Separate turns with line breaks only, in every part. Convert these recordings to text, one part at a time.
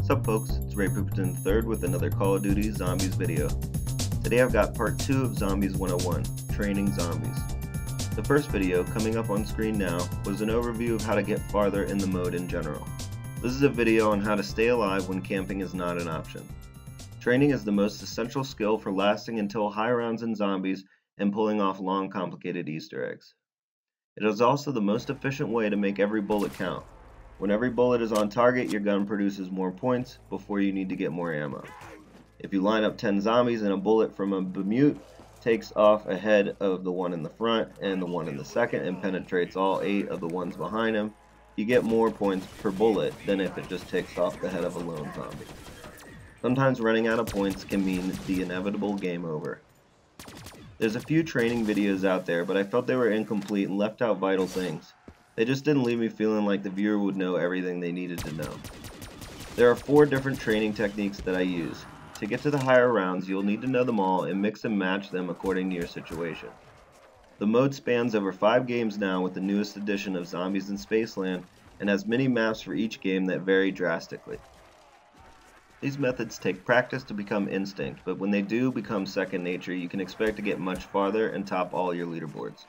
What's up folks, it's Ray Pooperton III with another Call of Duty Zombies video. Today I've got part 2 of Zombies 101, Training Zombies. The first video, coming up on screen now, was an overview of how to get farther in the mode in general. This is a video on how to stay alive when camping is not an option. Training is the most essential skill for lasting until high rounds in zombies and pulling off long complicated Easter eggs. It is also the most efficient way to make every bullet count. When every bullet is on target, your gun produces more points before you need to get more ammo. If you line up 10 zombies and a bullet from a Bermute takes off ahead of the one in the front and the one in the second and penetrates all 8 of the ones behind him, you get more points per bullet than if it just takes off the head of a lone zombie. Sometimes running out of points can mean the inevitable game over. There's a few training videos out there, but I felt they were incomplete and left out vital things. They just didn't leave me feeling like the viewer would know everything they needed to know. There are 4 different training techniques that I use. To get to the higher rounds, you'll need to know them all and mix and match them according to your situation. The mode spans over 5 games now with the newest edition of Zombies in Spaceland and has many maps for each game that vary drastically. These methods take practice to become instinct, but when they do become second nature, you can expect to get much farther and top all your leaderboards.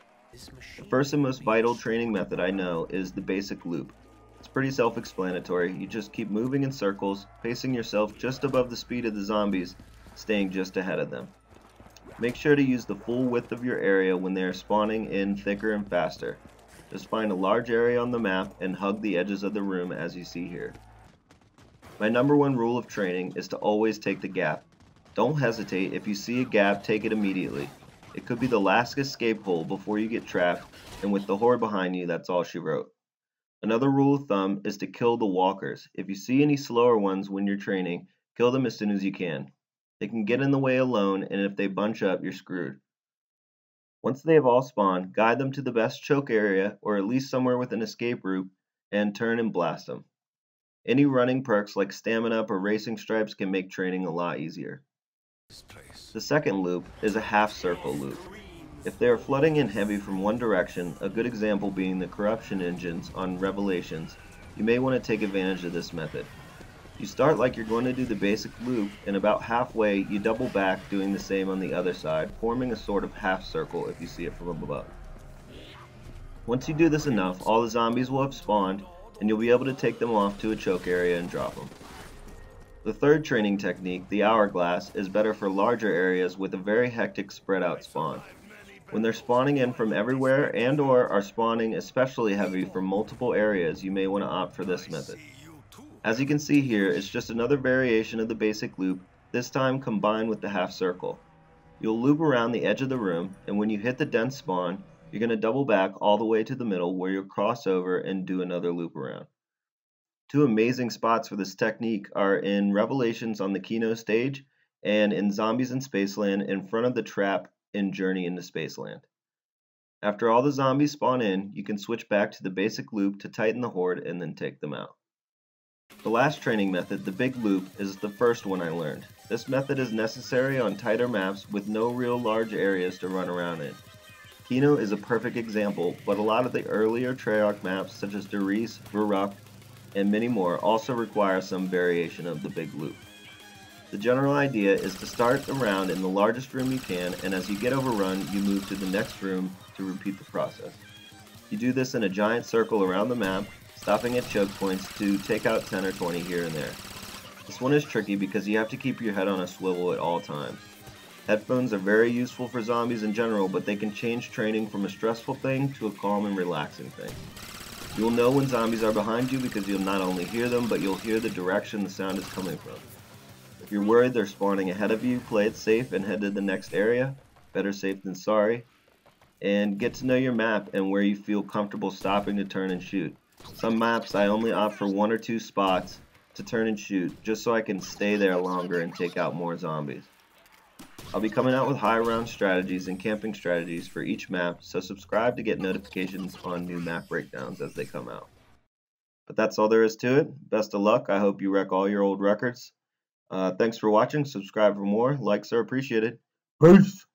The first and most vital training method I know is the basic loop. It's pretty self-explanatory. You just keep moving in circles, pacing yourself just above the speed of the zombies, staying just ahead of them. Make sure to use the full width of your area when they are spawning in thicker and faster. Just find a large area on the map and hug the edges of the room as you see here. My number 1 rule of training is to always take the gap. Don't hesitate. If you see a gap, take it immediately. It could be the last escape hole before you get trapped, and with the horde behind you, that's all she wrote. Another rule of thumb is to kill the walkers. If you see any slower ones when you're training, kill them as soon as you can. They can get in the way alone, and if they bunch up, you're screwed. Once they have all spawned, guide them to the best choke area, or at least somewhere with an escape route, and turn and blast them. Any running perks like stamina up or racing stripes can make training a lot easier. The second loop is a half circle loop. If they are flooding in heavy from one direction, a good example being the corruption engines on Revelations, you may want to take advantage of this method. You start like you're going to do the basic loop, and about halfway you double back doing the same on the other side, forming a sort of half circle if you see it from above. Once you do this enough, all the zombies will have spawned, and you'll be able to take them off to a choke area and drop them. The third training technique, the hourglass, is better for larger areas with a very hectic spread out spawn. When they're spawning in from everywhere and or are spawning especially heavy from multiple areas, you may want to opt for this method. As you can see here, it's just another variation of the basic loop, this time combined with the half circle. You'll loop around the edge of the room, and when you hit the dense spawn, you're going to double back all the way to the middle where you'll cross over and do another loop around. 2 amazing spots for this technique are in Revelations on the Kino stage and in Zombies in Spaceland in front of the trap in Journey into Spaceland. After all the zombies spawn in, you can switch back to the basic loop to tighten the horde and then take them out. The last training method, the big loop, is the first one I learned. This method is necessary on tighter maps with no real large areas to run around in. Kino is a perfect example, but a lot of the earlier Treyarch maps such as Derice, Verruck, and many more also require some variation of the big loop. The general idea is to start around in the largest room you can, and as you get overrun, you move to the next room to repeat the process. You do this in a giant circle around the map, stopping at choke points to take out 10 or 20 here and there. This one is tricky because you have to keep your head on a swivel at all times. Headphones are very useful for zombies in general, but they can change training from a stressful thing to a calm and relaxing thing. You will know when zombies are behind you because you'll not only hear them, but you'll hear the direction the sound is coming from. If you're worried they're spawning ahead of you, play it safe and head to the next area. Better safe than sorry. And get to know your map and where you feel comfortable stopping to turn and shoot. Some maps I only opt for 1 or 2 spots to turn and shoot, just so I can stay there longer and take out more zombies. I'll be coming out with high round strategies and camping strategies for each map, so subscribe to get notifications on new map breakdowns as they come out. But that's all there is to it. Best of luck. I hope you wreck all your old records. Thanks for watching. Subscribe for more. Likes are appreciated. Peace!